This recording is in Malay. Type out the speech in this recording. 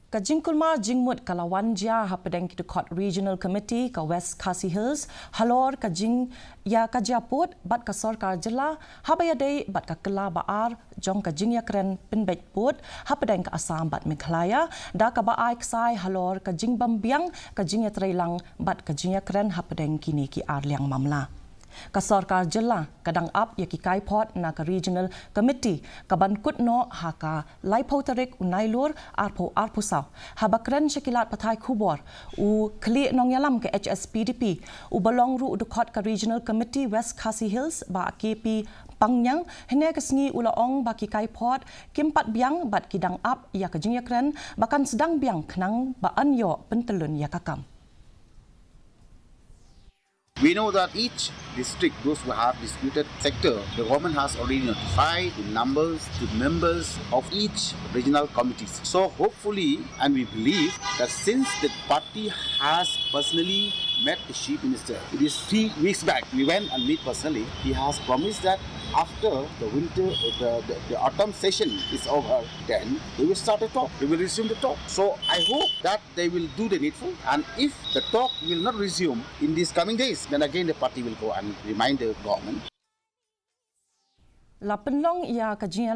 Kajingkulma jingmut kalawan jia hapdeng kidukot Regional Committee ka West KHASI Hills halor kajing ïa-ka-jia put bat ka sorkar jela habayadei bat ka kela baar jong kajing yakren pinbet put hapdeng ka Assam bat Meghalaya da ka baai ksai halor kajing bambiang kajing yatreilang bat kajing yakren hapdeng kini ki arliang mamla. Ka sorkar jela kadang up ya ki kai pot na ka Regional Committee kaban kutno haka laipau tarik unailur arpo saw habakren syakilat patai kubor u kli nong yalam ke HSPDP u balong ru udukot ka Regional Committee West KHASI Hills ba KP pangyang hene kesngi ulaong baki kai pot kimpat biang bat kidang up ya ka jingyakren bahkan sedang biang kenang ba anyo pentelun ya kakam. We know that each district, those who have disputed sector, the government has already notified the numbers, the members of each regional committees. So hopefully, and we believe that since the party has personally met the chief minister, it is 3 weeks back, we went and meet personally. He has promised that after the winter, the autumn session is over, then we will start the talk. We will resume the talk. So I hope that they will do the needful. And if the talk will not resume in these coming days, then again the party will go and remind the government. La penlong ïa-ka-jia